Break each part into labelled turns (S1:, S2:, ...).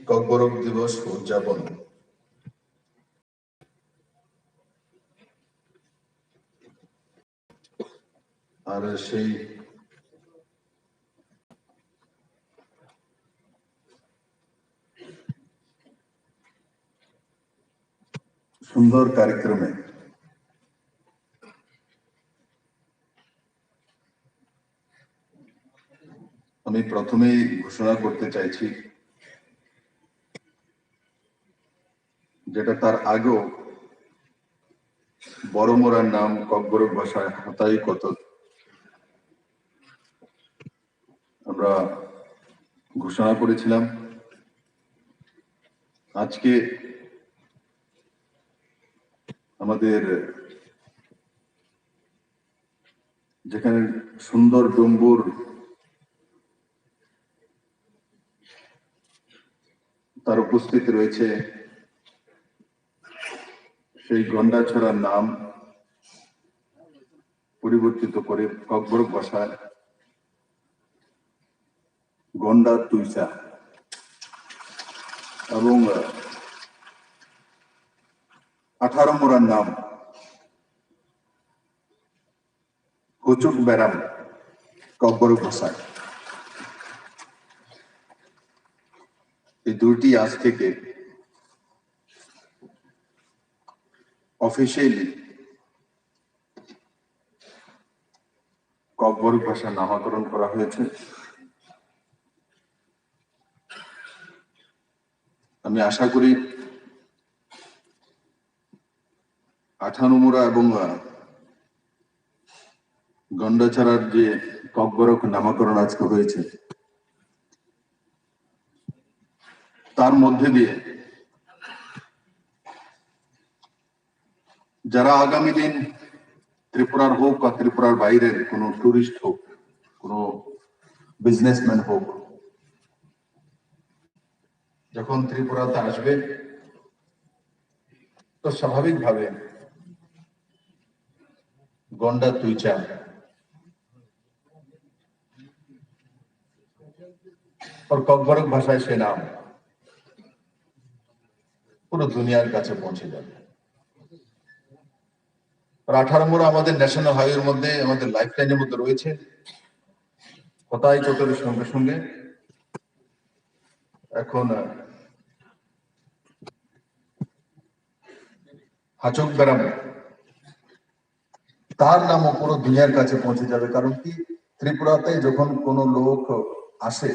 S1: ককবরক দিবস উদযাপন। আর সেই সুন্দর কার্যক্রমে আমি প্রথমেই ঘোষণা করতে চাইছি, যেটা তার আগেও বড় মোড়ার নাম ককবরক ভাষায় হাতাই কতল আমরা ঘোষণা করেছিলাম। আজকে আমাদের যেখানে সুন্দর ডুম্বুর তার উপস্থিতি রয়েছে, সেই গন্ডাছড়ার নাম পরিবর্তিত করে ককবরক ভাষায় গন্ডা তুইসা এবং 18 মোড়ার নাম হুচুক বেরাম ককবরক ভাষায়। এই দুটি আজ থেকে অফিসিয়ালি ককবরক ভাষা নামকরণ করা হয়েছে। আমি আশা করি 18 মোড়া এবং গন্ডাছড়ার যে ককবরক নামকরণ আজকে হয়েছে, তার মধ্যে দিয়ে যারা আগামী দিন ত্রিপুরার হোক বা ত্রিপুরার বাইরের কোনো টুরিস্ট হোক, কোনো বিজনেসম্যান হোক, যখন ত্রিপুরাতে আসবে তো স্বাভাবিকভাবে গন্ডা তুইচা और ককবরক ভাষায় সে নাম পুরো দুনিয়ার কাছে পৌঁছে যাবে। আর 18 মোড়া আমাদের ন্যাশনাল হাইওয়ের মধ্যে, আমাদের লাইফ লাইনের মধ্যে রয়েছে। হতাই কোতরের সঙ্গে সঙ্গে এখন হাচক বেরাম, তার নামও পুরো দুনিয়ার কাছে পৌঁছে যাবে। কারণ কি, ত্রিপুরাতে যখন কোনো লোক আসে,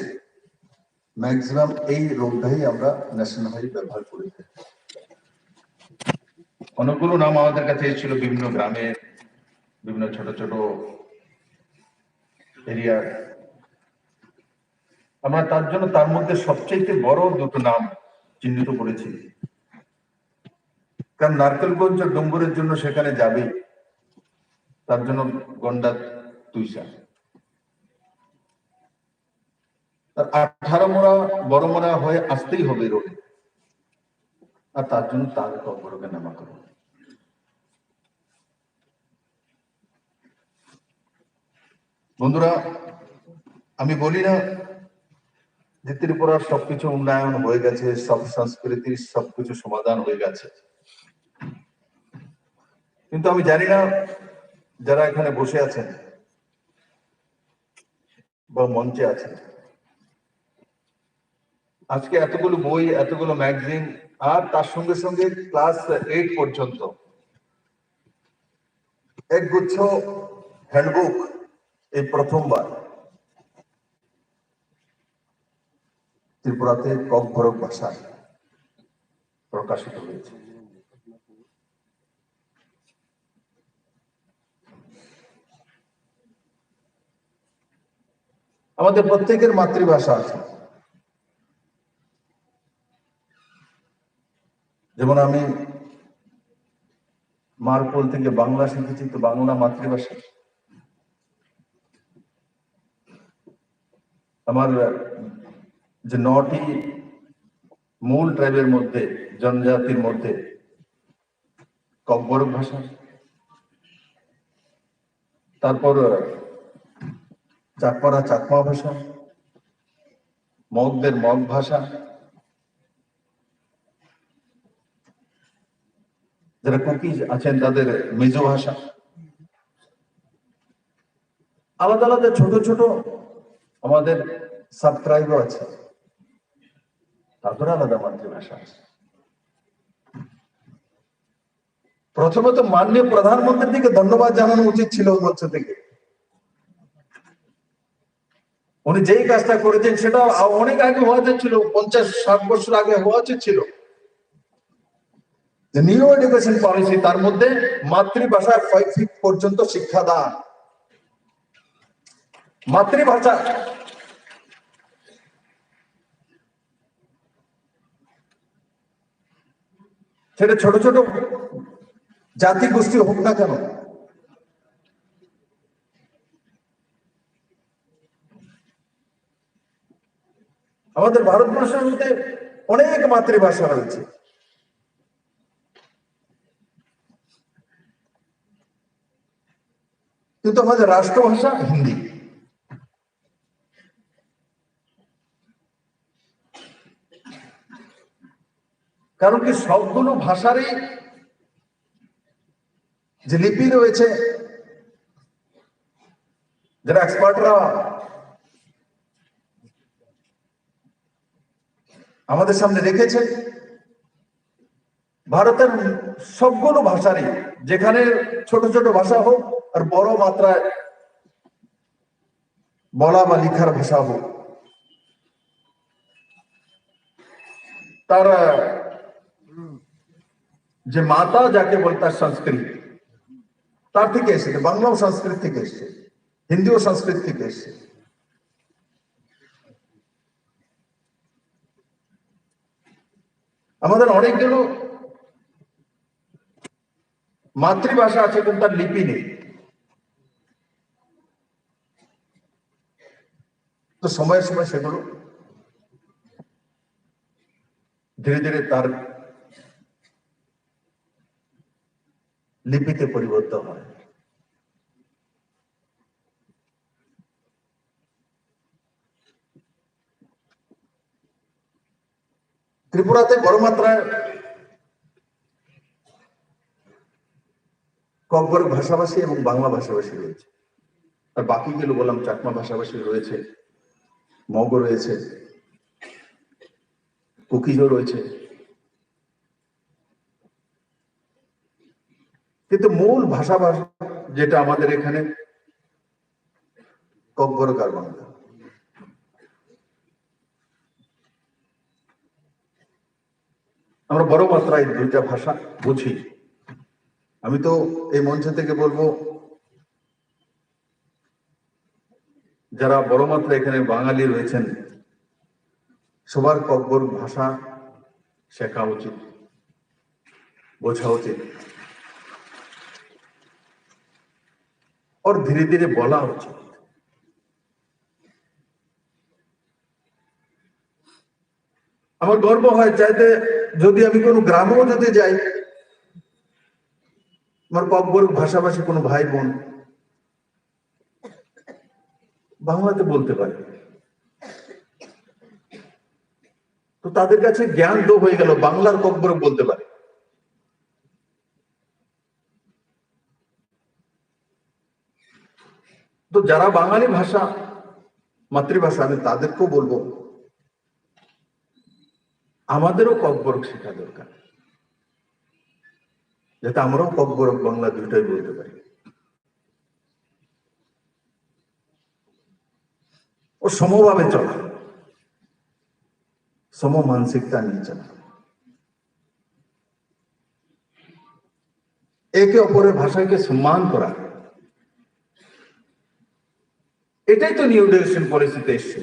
S1: ম্যাক্সিমাম এই রোগটাই আমরা ন্যাশনাল হাইওয়ে ব্যবহার করি। অনেকগুলো নাম আমাদের কাছে এসেছিল বিভিন্ন গ্রামে, বিভিন্ন ছোট ছোট এরিয়া। আমরা তার জন্য তার মধ্যে সবচেয়ে বড় দুটো নাম চিহ্নিত করেছি। কারণ নারকেলগঞ্জ ডুম্বুরের জন্য সেখানে যাবে, তার জন্য গন্ডা তুইসা। আর 18 মোড়া বড় মোড়া হয়ে আসতেই হবে রোডে, আর তার জন্য তার ককবরকের নামকরণ। বন্ধুরা, আমি বলি না যে ত্রিপুরার সবকিছু উন্নয়ন হয়ে গেছে, সব সংস্কৃতির সবকিছু সমাধান হয়ে গেছে, কিন্তু আমি জানি না যারা এখানে বসে আছেন বা মঞ্চে আছেন, আজকে এতগুলো বই, এতগুলো ম্যাগাজিন, আর তার সঙ্গে সঙ্গে ক্লাস 8 পর্যন্ত একগুচ্ছ হ্যান্ডবুক এই প্রথমবার ত্রিপুরাতে ককবরক ভাষায় প্রকাশিত হয়েছে। আমাদের প্রত্যেকের মাতৃভাষা আছে। যেমন আমি মার কোল থেকে বাংলা শিখেছি, তো বাংলা মাতৃভাষা। আমার যে 9টি মূল ট্রাইবের মধ্যে, জনজাতির মধ্যে ককবরক ভাষা, তারপর চাকমারা চাকমা ভাষা, মগদের মগ ভাষা, যারা কুকিজ আছেন তাদের মিজো ভাষা, আলাদা আলাদা ছোট ছোট আমাদের সাবট্রাইবও আছে, তাদের আলাদা মাতৃভাষা আছে। প্রথমত মাননীয় প্রধানমন্ত্রীর দিকে ধন্যবাদ জানানো উচিত ছিল মঞ্চ থেকে। উনি যেই কাজটা করেছেন সেটা অনেক আগে হওয়া উচিত ছিল, 50-60 বছর আগে হওয়া উচিত ছিল। নিউ এডুকেশন পলিসি, তার মধ্যে মাতৃভাষার 5 পর্যন্ত শিক্ষাদান, মাতৃভাষা। সেটা ছোট ছোট জাতি গোষ্ঠী হোক না কেন, আমাদের ভারতবর্ষের মধ্যে অনেক মাতৃভাষা রয়েছে, কিন্তু আমাদের রাষ্ট্রভাষা হিন্দি। কারণ কি, সবগুলো ভাষারই যে লিপি রয়েছে, যারা এক্সপার্টরা আমাদের সামনে রেখেছে, ভারতের সবগুলো ভাষারই, যেখানে ছোট ছোট ভাষা হোক আর বড় মাত্রায় বলা বা লিখার ভাষা হোক, তার যে মাতা যাকে বলে তার সংস্কৃত, তার থেকে এসেছে। বাংলাও সংস্কৃত থেকে এসছে, হিন্দিও সংস্কৃত থেকে এসছে। আমাদের অনেকগুলো মাতৃভাষা আছে কিন্তু তার লিপি নেই। তো সময়ে সময়ে সেগুলো ধীরে ধীরে তার লিপিতে পরিবর্তন হয়। ত্রিপুরাতে বড় মাত্রায় ককবরক ভাষাভাষী এবং বাংলা ভাষাভাষী রয়েছে, আর বাকিগুলো বললাম চাকমা ভাষাভাষী রয়েছে, মগ রয়েছে, কুকিজও রয়েছে, কিন্তু মূল ভাষা যেটা আমাদের এখানে ককবরক আর বাংলা। আমরা বড় মাত্রায় দুইটা ভাষা বুঝি। আমি তো এই মঞ্চ থেকে বলবো, যারা বড় মাত্রায় এখানে বাঙালি রয়েছেন, সবার ককবরক ভাষা শেখা উচিত, বোঝা উচিত, और ধীরে ধীরে বলা উচিত। আমার গর্ব হয়, চাইতে যদি আমি কোনো গ্রামেও যদি যাই, আমার ককবরক ভাষাভাষী কোনো ভাই বোন বাংলাতে বলতে পারে, তো তাদের কাছে জ্ঞান তো হয়ে গেল, বাংলার ককবরক বলতে পারে। তো যারা বাঙালি ভাষা মাতৃভাষা, আমি তাদেরকেও বলবো আমাদেরও ককবরক শেখা দরকার, যাতে আমরাও ককবরক বাংলা দুইটাই বলতে পারি। ও সমভাবে চলা, সম মানসিকতা নিয়ে চলা, একে অপরের ভাষাকে সম্মান করা, এটাই তো নিউ এডুকেশন পলিসিতে এসছে।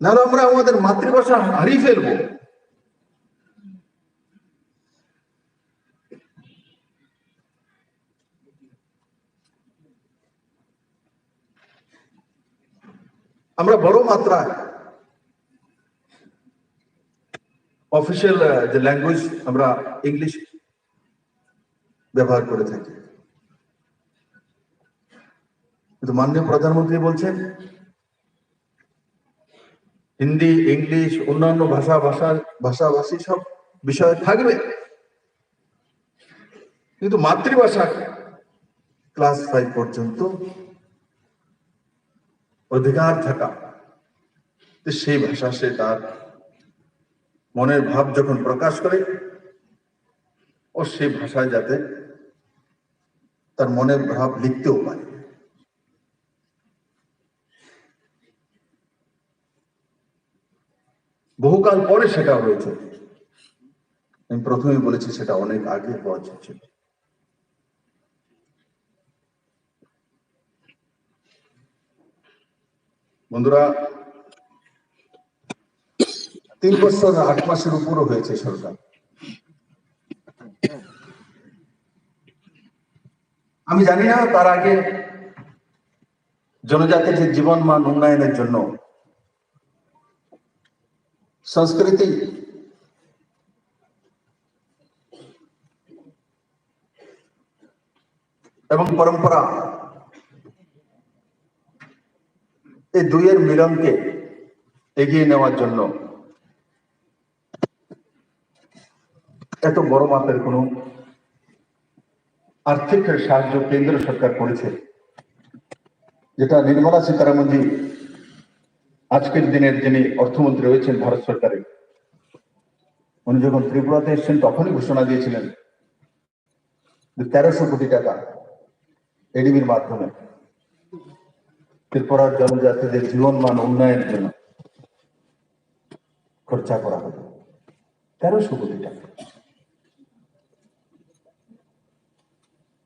S1: নাহলে আমরা আমাদের মাতৃভাষা হারিয়ে ফেলবো। আমরা বড় মাত্রায় অফিসিয়াল যে ল্যাঙ্গুয়েজ আমরা ইংলিশ ব্যবহার করে থাকি, কিন্তু মাননীয় প্রধানমন্ত্রী বলছেন হিন্দি, ইংলিশ, অন্যান্য ভাষাভাষী সব বিষয় থাকবে, কিন্তু মাতৃভাষা ক্লাস 5 পর্যন্ত অধিকার থাকা, তো সেই ভাষা সে তার মনের ভাব যখন প্রকাশ করে ও সেই ভাষায় যাতে তার মনের ভাব লিখতেও পারে। বহুকাল পরে সেটা হয়েছে। আমি প্রথমেই বলেছি সেটা অনেক আগে হওয়া ছিল। বন্ধুরা, 3 বছর 8 মাসের উপরও হয়েছে সরকার। আমি জানি না তার আগে জনজাতির যে জীবন মান উন্নয়নের জন্য সংস্কৃতি এবং পরম্পরা এই দুইয়ের মিলনকে এগিয়ে নেওয়ার জন্য এত বড় মাপের কোনো আর্থিক সাহায্য কেন্দ্র সরকার করেছে, যেটা নির্মলা সীতারামনজি আজকের দিনের যিনি অর্থমন্ত্রী রয়েছেন ভারত সরকারের, উনি যখন ত্রিপুরাতে এসেছেন তখনই ঘোষণা দিয়েছিলেন 1300 কোটি টাকা এডিবির মাধ্যমে ত্রিপুরার জনজাতিদের জীবনমান উন্নয়নের জন্য খরচা করা হবে। 1300 কোটি টাকা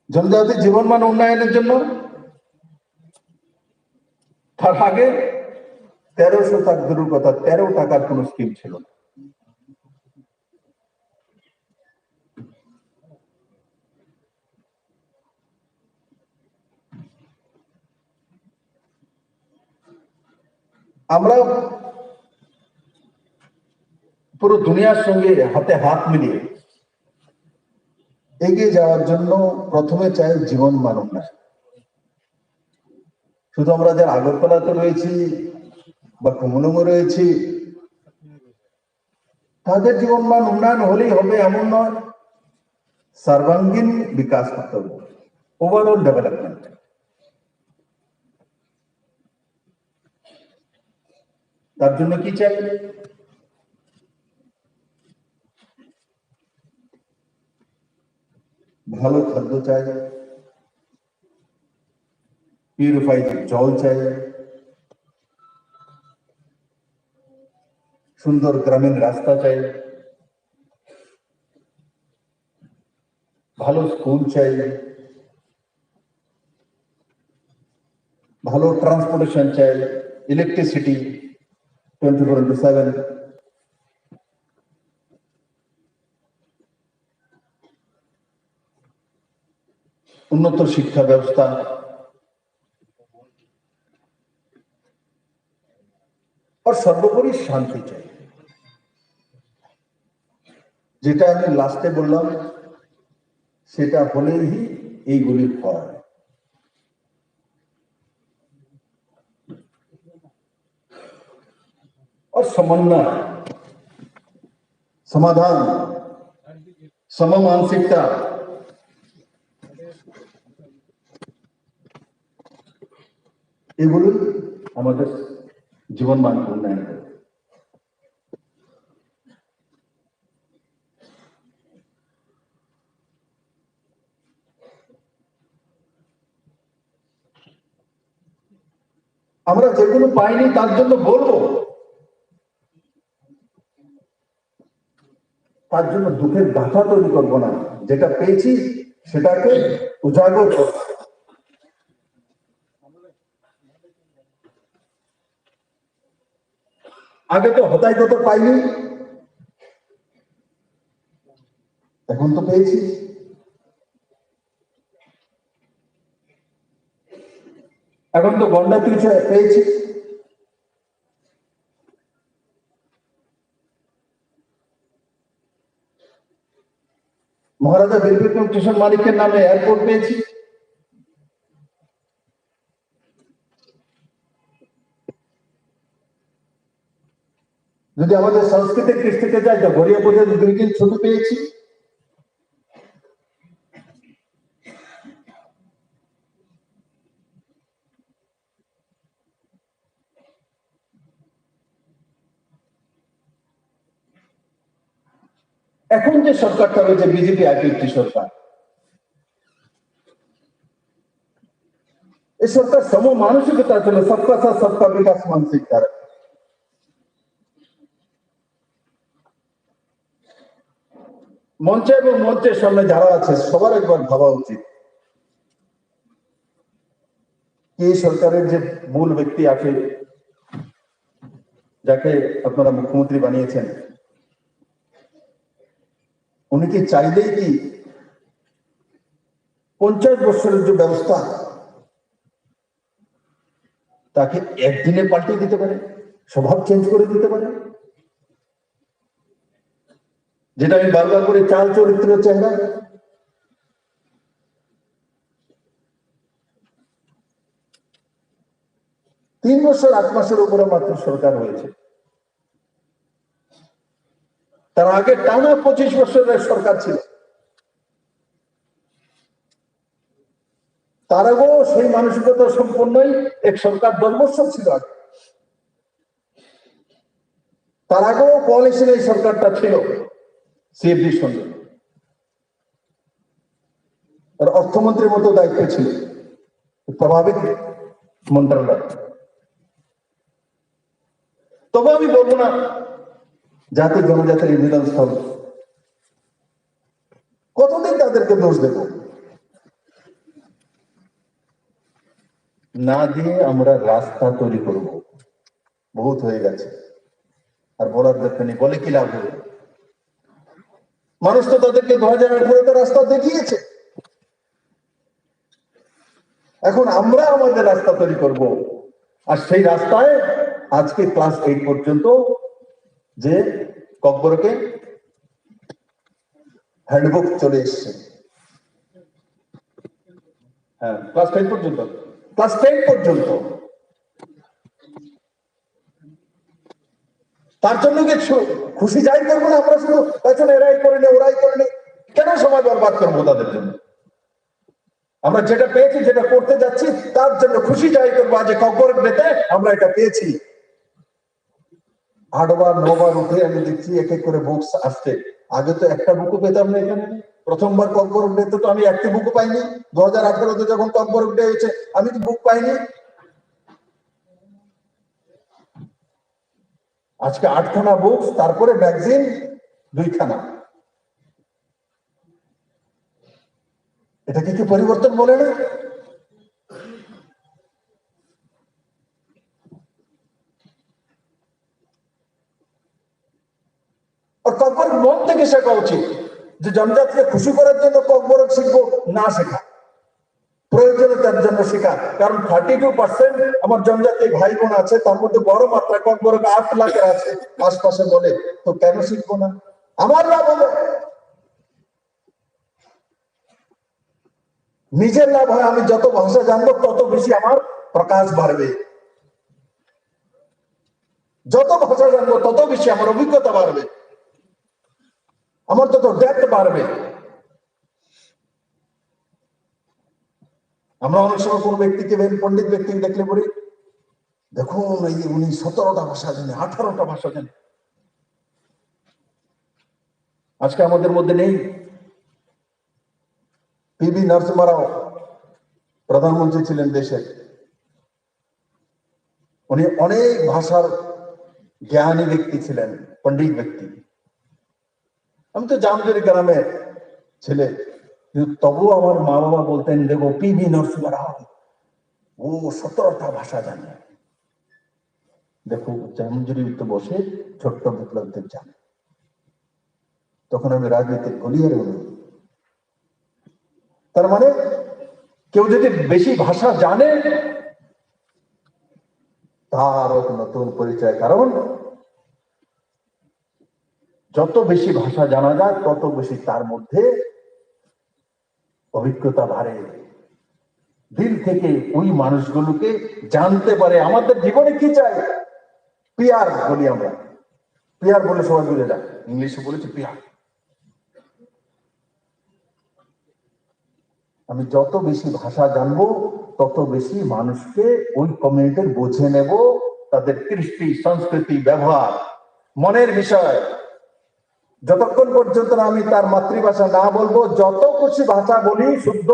S1: জনজাতির জীবনমান উন্নয়নের জন্য। তার আগে 1300 টাকা দূরের কথা, 13 টাকার কোন স্কিম ছিল না। আমরা পুরো দুনিয়ার সঙ্গে হাতে হাত মিলিয়ে এগিয়ে যাওয়ার জন্য প্রথমে চাই জীবন মান উন্নয়ন। শুধু আমরা যারা আগরতলাতে রয়েছি বা কুমুনুমে রয়েছি তাদের জীবনমান উন্নয়ন হলেই হবে এমন নয়, সর্বাঙ্গীন বিকাশ করতে হবে, ওভারঅল ডেভেলপমেন্ট। তার জন্য কি চাই? ভালো খাদ্য চাই, পিউরিফাইড জল চাই, সুন্দর গ্রামীণ রাস্তা চাই, ভালো স্কুল চাই, ভালো ট্রান্সপোর্টেশন চাই, ইলেকট্রিসিটি 24/7, উন্নত শিক্ষা ব্যবস্থা, আর সর্বোপরি শান্তি চাই। যেটা আমি লাস্টে বললাম সেটা হলেই এইগুলি হয়। और समन्वय, समाधान, सममानसिकता, এগুলো আমাদের জীবন মান উন্নয়ন করে। আমরা যেগুলো পাইনি তার জন্য বলবো, তার জন্য দুঃখের গাথা তৈরি করবো না। যেটা পেয়েছি সেটাকে উজাগর করবো। আগে তো হতাই কত পাইনি, এখন তো পেয়েছি। এখন তো গন্ডা তুলছে পেয়েছি। মহারাজা বীরবিক্রম কিশোর মালিকের নামে এয়ারপোর্ট পেয়েছি। যদি আমাদের সংস্কৃতির কৃষ্টিতে যাই তো গড়িয়া পূজার 2 দিন ছুটি পেয়েছি। এখন যে সরকারটা রয়েছে বিজেপি আইপিএফটি সরকার, এই সরকার সম মানসিকতা ছিল, সবকা সাথ সবকা বিকাশ মানসিকতা। মঞ্চে এবং মঞ্চের সামনে যারা আছে সবার একবার ভাবা উচিত এই সরকারের যে মূল ব্যক্তি আছে, যাকে আপনারা মুখ্যমন্ত্রী বানিয়েছেন, উনি কি চাইলেই কি 50 বছরের যে ব্যবস্থা তাকে একদিনে পাল্টে দিতে পারে, স্বভাব চেঞ্জ করে দিতে পারে? যেটা আমি বারবার করে চাল চরিত্র চেহারা, 3 বছর 8 মাসের উপরে মাত্র সরকার হয়েছে। তার আগে টানা 25 বছরের সরকার ছিল। তার আগেও সেই মানসিকতা সম্পন্নই এক সরকার 10 বছর ছিল আগে। তার আগেও কোয়ালিশন এই সরকারটা ছিল সিএফডির সঙ্গে, আর অর্থমন্ত্রীর মতো দায়িত্ব ছিল, প্রভাবিত মন্ত্রণালয়। তবে আমি বলবো না জাতি জনজাতির এই মিলনস্থল, কতদিন তাদেরকে দোষ দেব? না দিয়ে আমরা রাস্তা তৈরি করব, বহুত হয়ে গেছে, আর বলার দরকার নেই। বলে কি লাভ হবে? মানুষ তো তাদেরকে 2018-তে রাস্তা দেখিয়েছে। এখন আমরা আমাদের রাস্তা তৈরি করব, আর সেই রাস্তায় আজকে ক্লাস 8 পর্যন্ত যে ককবরকে হ্যান্ডবুক চলে এসছে, হ্যাঁ ক্লাস 10 পর্যন্ত, ক্লাস 10 পর্যন্ত। তার জন্য কি খুশি যাই করবো না আমরা? শুধু পেছনে এরাই করে নে ওরাই করে নে, কেন সময় বরবাদ করবো তাদের জন্য? আমরা যেটা পেয়েছি, যেটা করতে যাচ্ছি, তার জন্য খুশি যাই করবো। আজ ককবর নেতে আমরা এটা পেয়েছি। 8বার 9বার উঠে আমি দেখছি এক এক করে বুকস আসছে। আগে তো একটা বুকও পেতাম না এখানে। প্রথমবার ককবর নেতে তো আমি একটি বুকও পাইনি। 2018-তে যখন ককবর উঠে হয়েছে আমি তো বুক পাইনি। আজকে 8খানা বুকস, তারপরে ম্যাগাজিন 2খানা। এটাকে কি পরিবর্তন বলে না? আর ককবর মন থেকে শেখা উচিত যে জনজাতিকে খুশি করার জন্য ককবর শিখবো না, শেখা প্রয়োজনে তার জন্য শেখা। কারণ 32% আমার জনজাতি ভাই বোন আছে, তার মধ্যে বড় মাত্রা ককবর 8 লাখের আছে আশপাশে, বলে তো কেন শিখবো না? আমার লাভ হবে, নিজের লাভ হয়। আমি যত ভাষা জানবো তত বেশি আমার প্রকাশ বাড়বে, যত ভাষা জানবো তত বেশি আমার অভিজ্ঞতা বাড়বে, আমার তত ডেপথ বাড়বে। আমরা অনেক সময় কোন ব্যক্তিকে, পণ্ডিত ব্যক্তিকে দেখলে পরে দেখুন এই উনি 17টা ভাষা জানে, 18টা ভাষা জানে। আজকে আমাদের মধ্যে নেই। পিবি নরসিংহ রাও প্রধানমন্ত্রী ছিলেন দেশের, উনি অনেক ভাষার জ্ঞানী ব্যক্তি ছিলেন, পণ্ডিত ব্যক্তি। আমি তো জামজুরি গ্রামে ছেলে, কিন্তু তবুও আমার মা বাবা বলতেন, দেখো পিবি নরসিংহ রাও ও 17টা ভাষা জানে। দেখো জামজুরিতে বসে ছোট্ট বিপ্লবদের জানে। তখন আমি রাজনীতির গলিয়ারে হল। তার মানে কেউ যদি বেশি ভাষা জানে তার এক নতুন পরিচয়। কারণ যত বেশি ভাষা জানা যায় তত বেশি তার মধ্যে অভিজ্ঞতা বাড়ে, দিল থেকে ওই মানুষগুলোকে জানতে পারে। আমাদের জীবনে কি চাই? পিয়ার বলি আমরা, পিয়ার বলে সবাই বুঝে যায়, ইংলিশে বলেছি পিয়ার। আমি যত বেশি ভাষা জানবো তত বেশি মানুষকে ওই কমিউনিটির বুঝে নেব, তাদের কৃষ্টি সংস্কৃতি ব্যবহার মনের বিষয় যতক্ষণ পর্যন্ত না আমি তার মাতৃভাষা না বলবো, যত খুশি ভাষা বলি, শুদ্ধ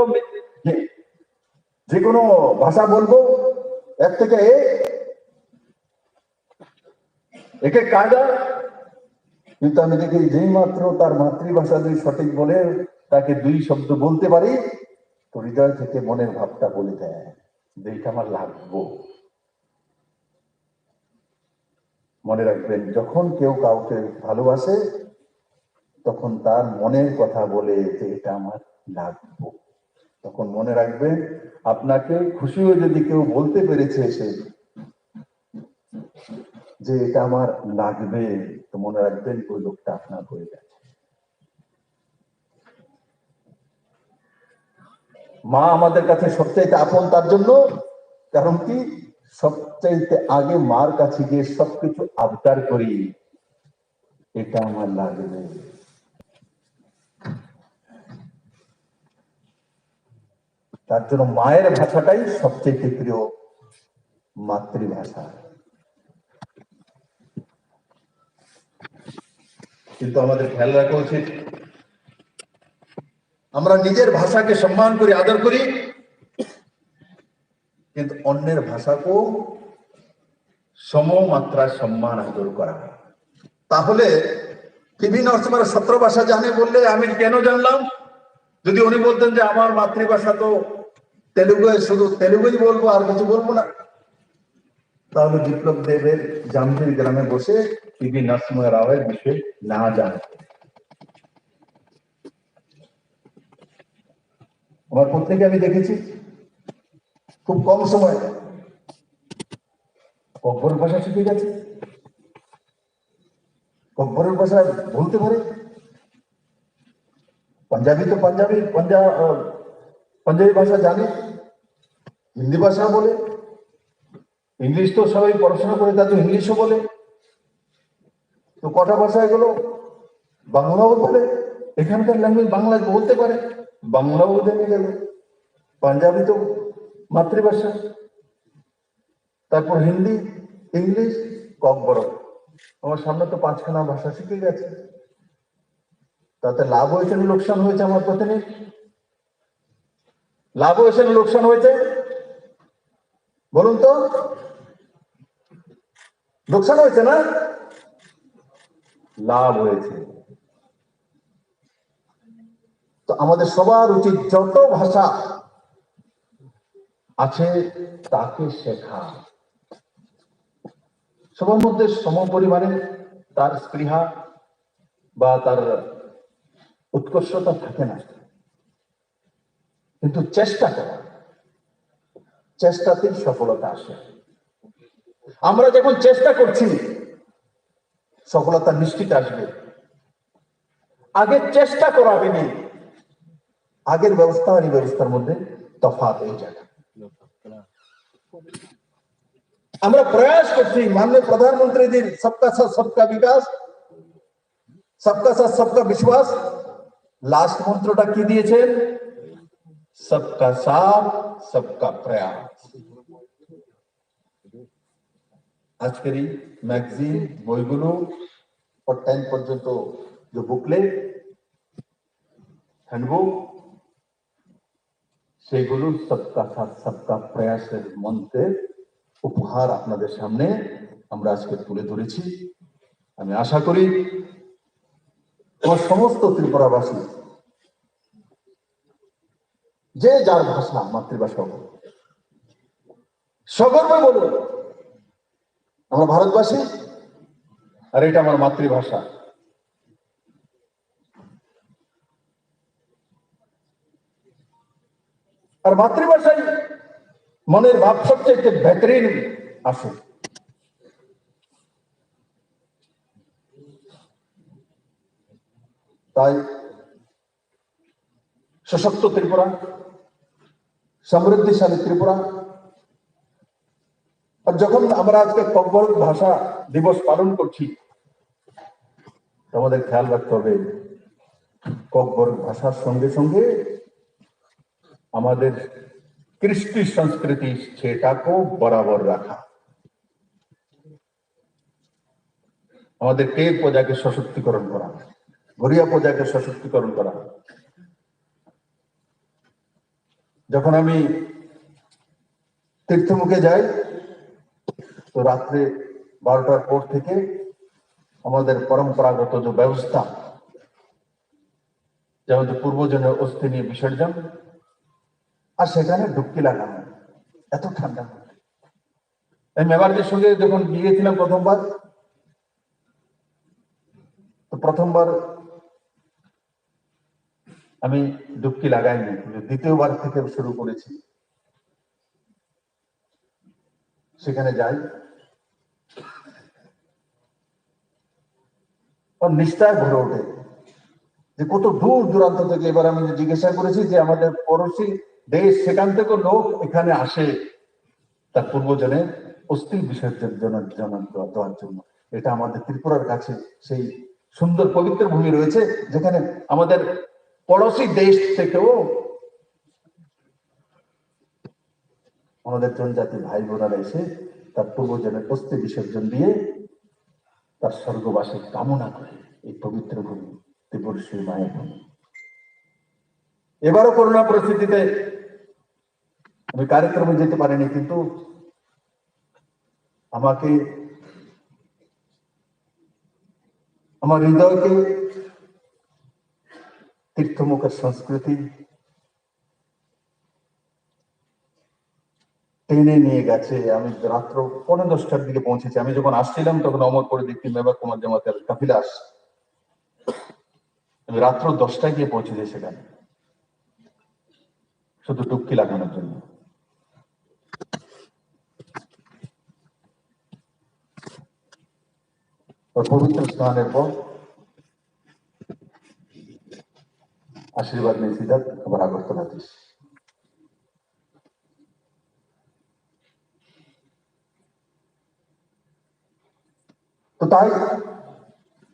S1: যে কোনো ভাষা বলবো, এর থেকে একে কায়দা। কিন্তু আমি দেখি যেই মাত্র তার মাতৃভাষা যদি সঠিক বলে তাকে দুই শব্দ বলতে পারি, তো হৃদয় থেকে মনের ভাবটা বলে দেয় যে এটা আমার লাগবো। মনে রাখবেন, যখন কেউ কাউকে ভালোবাসে তখন তার মনের কথা বলে যে এটা আমার লাগবো, তখন মনে রাখবেন আপনাকে খুশি হয়ে যদি কেউ বলতে পেরেছে এসে যে এটা আমার লাগবে, তো মনে রাখবেন ওই লোকটা আপনার হয়ে গেছে। মা আমাদের কাছে সবচাইতে আপন তার জন্য, কারণ কি সবচাইতে আগে মার কাছে গিয়ে সবকিছু আবদার করি, এটা আমার লাগবে। তার জন্য মায়ের ভাষাটাই সবচেয়ে প্রিয় মাতৃভাষা। কিন্তু আমাদের খেয়াল রাখা উচিত, আমরা নিজের ভাষাকে সম্মান করি, আদর করি, কিন্তু অন্যের ভাষাকেও সমমাত্রায় সম্মান আদর করা। তাহলে বিভিন্ন 17 ভাষা জানে বললে আমি কেন জানলাম? যদি উনি বলতেন যে আমার মাতৃভাষা তো তেলুগু, শুধু তেলুগুই বলবো আর কিছু বলবো না, তাহলে বিপ্লব দেবের জামগির গ্রামে বসে পিবি নরসিংহ রাওয়ের বিষয়ে না জানে। আমার পত্রিকা আমি দেখেছি খুব কম সময় কব্বর ভাষা শিখে গেছে, কব্বরের ভাষা বলতে পারে। পাঞ্জাবি তো পাঞ্জাবি ভাষা জানে, হিন্দি ভাষা বলে, ইংলিশ তো সবাই পড়াশোনা করে, তা তো ইংলিশও বলে। তো কটা ভাষা এগুলো? বাংলাও বলে, এখানকার ল্যাঙ্গুয়েজ বাংলা বলতে পারে, বাংলাও জেনে গেল, পাঞ্জাবি তো মাতৃভাষা, তারপর হিন্দি, ইংলিশ, কব্বর। আমার সামনে তো 5খানা ভাষা শিখে গেছে। তাতে লাভ হয়েছে না লোকসান হয়েছে? আমার প্রতিনিধি লাভ হয়েছে না লোকসান হয়েছে বলুন তো? লোকসান হয়েছে না, লাভ হয়েছে। তো আমাদের সবার উচিত যত ভাষা আছে তাকে শেখা। সবার মধ্যে সম পরিমাণে তার স্পৃহা বা তার উৎকর্ষতা থাকে না, কিন্তু চেষ্টা করা, চেষ্টাতেই সফলতা আসে। আমরা যখন চেষ্টা করছি সফলতা নিশ্চিত আসবে। আগে চেষ্টা করাবেনি, আগের ব্যবস্থা আর এই ব্যবস্থার মধ্যে তফাৎ এই জায়গা। আমরা প্রয়াস করছি মাননীয় প্রধানমন্ত্রীজির সবকা সাথ সবকা বিকাশ, সবকা সাথ সবকা বিশ্বাস, লাস্ট মন্ত্রটা কি দিয়েছেন? সবকা সাথ সবকা প্রয়াস। আজকের এই ম্যাগাজিন, বইগুলো और 10 পর্যন্ত যে বুকলেট, হ্যান্ডবুক, সেগুলো সবকা সাথ সবকা প্রয়াসের মন্ত্রের উপহার আপনাদের সামনে আমরা আজকে তুলে ধরেছি। আমি আশা করি সমস্ত ত্রিপুরাবাসী যে যার ভাষা, মাতৃভাষা সগর্বে বলুন আমরা ভারতবাসী, আর এটা আমার মাতৃভাষা। আর মাতৃভাষায় মনের ভাব সবচেয়ে বেহতরিন আসে। তাই সশক্ত ত্রিপুরা, সমৃদ্ধিশালী ত্রিপুরা। আর যখন আমরা আজকে কব্বর ভাষা দিবস পালন করছি, আমাদের খেয়াল রাখতে হবে কব্বর ভাষার সঙ্গে সঙ্গে আমাদের কৃষ্টি সংস্কৃতি সেটাকেও বরাবর রাখা, আমাদের টেক প্রজাকে সশক্তিকরণ করা। ঘরিয়া প্রজাকে সশক্তিকরণ করা। যখন আমি তীর্থমুখে যাই তো রাত্রে 12টার পর থেকে আমাদের পরম্পরাগত যে ব্যবস্থা, যেমন পূর্বজনের অস্থি নিয়ে বিসর্জন, আর সেখানে ডুবকি লাগানো, এত ঠান্ডা। আমি মেবারদের সঙ্গে যখন গিয়েছিলাম প্রথমবার, তো প্রথমবার আমি ডুবকি লাগাইনি, কিন্তু দ্বিতীয়বার থেকে শুরু করেছি। সেখানে যাই, আর নিষ্ঠায় ভরে ওঠে যে কত দূর দূরান্ত থেকে। এবার আমি জিজ্ঞাসা করেছি যে আমাদের পড়োশি দেশ, সেখান থেকে লোক এখানে আসে তার পূর্বজনের অস্থি বিসর্জন দেওয়ার জন্য। এটা আমাদের ত্রিপুরার কাছে সেই সুন্দর পবিত্র ভূমি রয়েছে, যেখানে আমাদের পড়োশি দেশ থেকেও আমাদের জনজাতি ভাই বোনেরা এসে তার পূর্বজনের অস্থি বিসর্জন দিয়ে তার স্বর্গবাসের কামনা করে। এই পবিত্র ভূমি ত্রিপুরেশ্বরী মায়ের ভূমি। এবারও করোনা পরিস্থিতিতে আমি কার্যক্রমে যেতে পারিনি, কিন্তু আমাকে আমার হৃদয়কে তীর্থমুখের সংস্কৃতি টেনে নিয়ে গেছে। আমি রাত্র 10:45 দিকে পৌঁছেছি। আমি যখন আসছিলাম তখন অমরপুরে দেখি মেবার কুমার জামাতের কাফিলা আসছে। আমি রাত্র 10টায় গিয়ে পৌঁছেছি সেখানে, শুধু ডুবকি লাগানোর জন্য। পবিত্র স্নানের পর আশীর্বাদ নিয়ে সিধা আবার আগরতলা দিস। তো তাই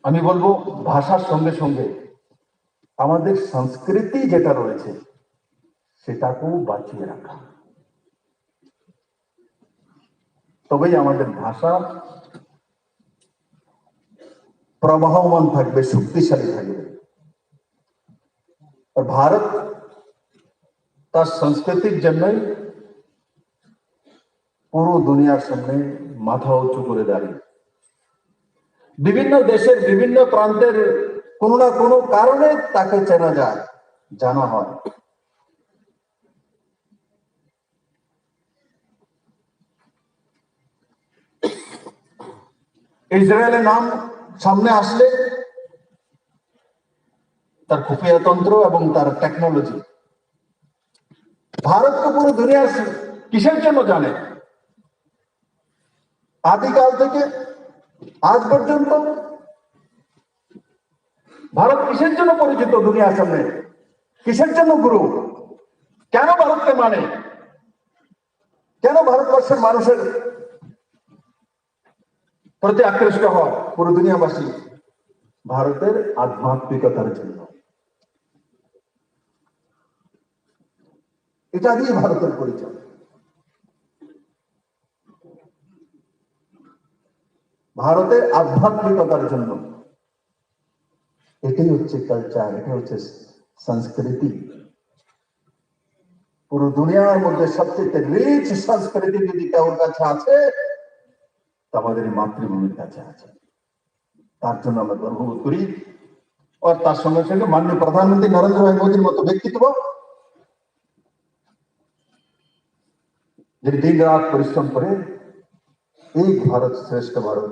S1: আমি বলবো, ভাষার সঙ্গে সঙ্গে আমাদের সংস্কৃতি যেটা রয়েছে সেটাকেও বাঁচিয়ে রাখা, তবেই আমাদের ভাষা প্রবাহমান থাকবে, শক্তিশালী থাকবে। আর ভারত তার সংস্কৃতির জন্যই পুরো দুনিয়ার সামনে মাথা উঁচু করে দাঁড়িয়ে। বিভিন্ন দেশের বিভিন্ন প্রান্তের কোনো না কোনো কারণে তাকে চেনা যায়, জানা হয়। ইসরায়েলের নাম সামনে আসলে তার খুফিয়া তন্ত্র এবং তার টেকনোলজি, ভারতকে পুরো দুনিয়া কিসের জন্য জানে? আদিকাল থেকে আজ পর্যন্ত ভারত কিসের জন্য পরিচিত দুনিয়ার সামনে? কিসের জন্য গুরু? কেন ভারতকে মানে? কেন ভারতবর্ষের মানুষের প্রতি আকৃষ্ট হয় পুরো দুনিয়াবাসী? ভারতের আধ্যাত্মিকতার জন্য। এটা দিয়ে ভারতের পরিচয়। ভারতের আধ্যাত্মিকতার জন্য। এটাই হচ্ছে কালচার, এটা হচ্ছে সংস্কৃতি। পুরো দুনিয়ার মধ্যে সবচেয়ে রিচ সংস্কৃতি যদি কারোর কাছে আছে, আমাদের মাতৃভূমির কাছে আছে। তার জন্য আমরা গর্ববোধ করি। আর তার সঙ্গে সঙ্গে মাননীয় প্রধানমন্ত্রী নরেন্দ্র ভাই মোদীর মতো ব্যক্তিত্ব, যিনি দিন রাত পরিশ্রম করে এই ভারত শ্রেষ্ঠ ভারত,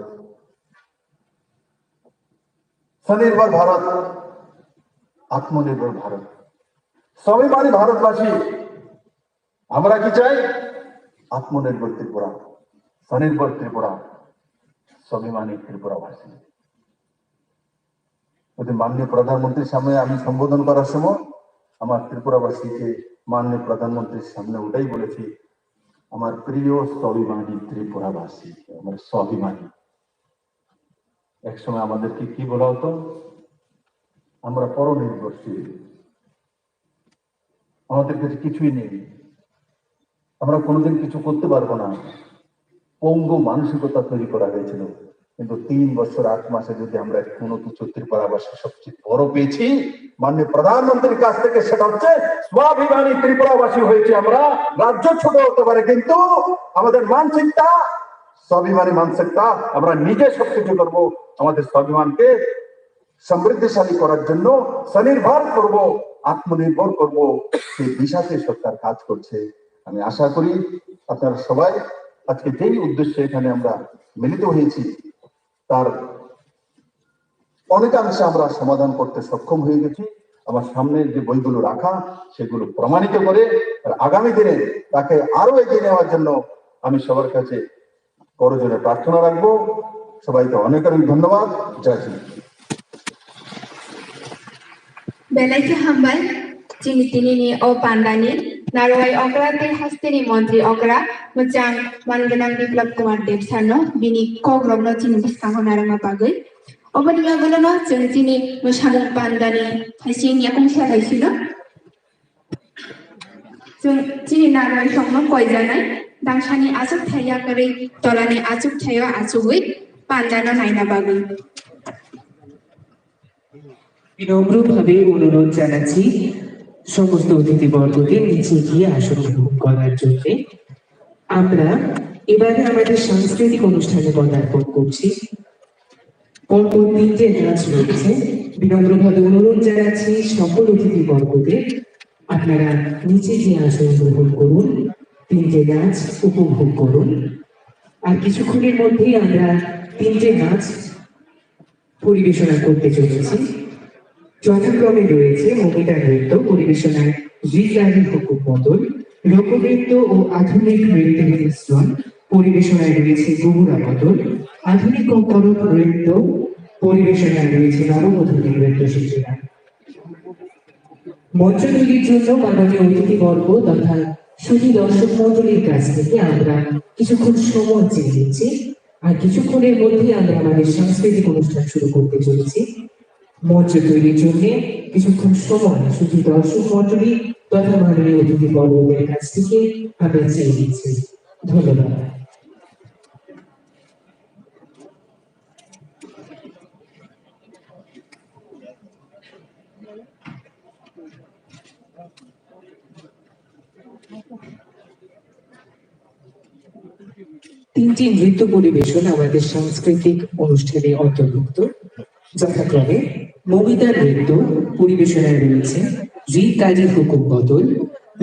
S1: স্বনির্ভর ভারত, আত্মনির্ভর ভারত, স্বাভিমানী ভারতবাসী। আমরা কি চাই? আত্মনির্ভর ত্রিপুরা, স্বনির্ভর ত্রিপুরা, স্বাভিমানী ত্রিপুরাবাসী। মাননীয় প্রধানমন্ত্রীর সামনে আমি সম্বোধন করার সময় আমার ত্রিপুরাবাসীকে মাননীয় প্রধানমন্ত্রীর সামনে ওটাই বলেছি, আমার প্রিয় স্বাভিমানী ত্রিপুরাবাসী, আমার স্বাভিমানী। একসময় আমাদেরকে কি বলা হতো? আমরা পরনির্ভরশীল, আমাদের কাছে কিছুই নেই, আমরা কোনোদিন কিছু করতে পারবো না। পঙ্গু মানসিকতা তৈরি করা হয়েছিল। কিন্তু 3 বছর 8 মাসে যদি আমরা কোনো কিছু ত্রিপুরাবাসী সবচেয়ে বড় পেয়েছি মাননীয় প্রধানমন্ত্রীর কাছ থেকে, সেটা হচ্ছে স্বাভিমানী ত্রিপুরাবাসী হয়েছে আমরা। রাজ্য ছোট হতে পারে কিন্তু আমাদের মানসিকতা স্বাভিমানী মানসিকতা, আমরা নিজে সবকিছু করবো। আমাদের স্বাভিমানকে সমৃদ্ধিশালী করার জন্য স্বনির্ভর করব, আত্মনির্ভর করব, সেই দিশাতে সরকার কাজ করছে। আমি আশা করি আপনারা সবাই আজকে যেই উদ্দেশ্যে এখানে আমরা মিলিত হয়েছি তার অনেকাংশে আমরা সমাধান করতে সক্ষম হয়ে গেছি। আমার সামনে যে বইগুলো রাখা সেগুলো প্রমাণিত করে আগামী দিনে তাকে আরো এগিয়ে নেওয়ার জন্য আমি সবার কাছে করজোড়ে প্রার্থনা রাখবো। সবাইকে অনেক অনেক ধন্যবাদ। জয় Hind.
S2: Belai hambal jini tini ni o pandani narwai okra te hastini mantri okra macang mangenang diplop kumar depsano bini kogromno jini biskang honarama bagai obani magolono jeng jini mosamung pandani hasin yakung selaisino jeng jini narwai songno koijanai dangsani asuk thaya kare tolani asuk thayo asugui pandano naina bagai
S3: বিনম্রভাবে অনুরোধ জানাচ্ছি সমস্ত অতিথিবর্গকে নিচে গিয়ে আসন গ্রহণ করার জন্য। আমরা এবারে আমাদের সাংস্কৃতিক অনুষ্ঠানে পদার্পণ করছি। পরপর 3টে নাচ রয়েছে। বিনম্রভাবে অনুরোধ জানাচ্ছি সকল অতিথিবর্গকে আপনারা নিচে গিয়ে আসন গ্রহণ করুন, 3টে নাচ উপভোগ করুন। আর কিছুক্ষণের মধ্যেই আমরা 3টে নাচ পরিবেশনা করতে চলেছি। যথাক্রমে রয়েছে মমিতা নৃত্য পরিবেশনায় রিগারি হুকুম বদল, লোকনৃত্য ও আধুনিক নৃত্যের মিশ্রণ পরিবেশনায় রয়েছে গুহুরা বদল, আধুনিক ও করক নৃত্য পরিবেশনায় রয়েছে নববধূ নৃত্যশিল্পীরা। মঞ্চ তৈরির জন্য মাননীয় অতিথিবর্গ তথা সুধী দর্শক মন্ডলীর কাছ থেকে আমরা কিছুক্ষণ সময় চেয়ে নিচ্ছি। আর কিছুক্ষণের মধ্যে আমরা আমাদের সাংস্কৃতিক অনুষ্ঠান শুরু করতে চলেছি। মঞ্চ তৈরির জন্য কিছুক্ষণ সময় শুধু দর্শক মন্ডলী তথা মাননীয় অতিথিবর্গদের কাছ থেকে আমরা চেয়ে নিচ্ছি। ধন্যবাদ। তিনটি নৃত্য পরিবেশন আমাদের সাংস্কৃতিক অনুষ্ঠানে অন্তর্ভুক্ত। যথাক্রমে মমিতা নৃত্য পরিবেশনায় রয়েছে রিগারি হুকুম বদল,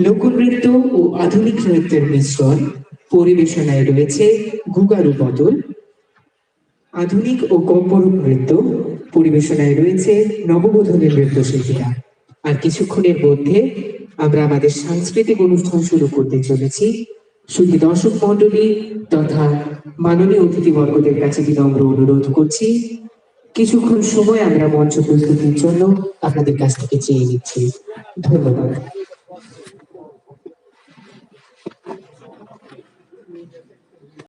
S3: লোকনৃত্য ও আধুনিক নৃত্যের মিশ্রণ পরিবেশনায় রয়েছে গুগারু বদল, আধুনিক ও কম্পরূপ নৃত্য পরিবেশনায় রয়েছে নববধূ নৃত্যশিল্পীরা। আর কিছুক্ষণের মধ্যে আমরা আমাদের সাংস্কৃতিক অনুষ্ঠান শুরু করতে চলেছি। শুধু দর্শক মন্ডলী তথা মাননীয় অতিথিবর্গদের কাছে বিনম্র অনুরোধ করছি, কিছুক্ষণ সময় আমরা মঞ্চ প্রস্তুতির জন্য আপনাদের কাছ থেকে চেয়ে নিচ্ছি। ধন্যবাদ।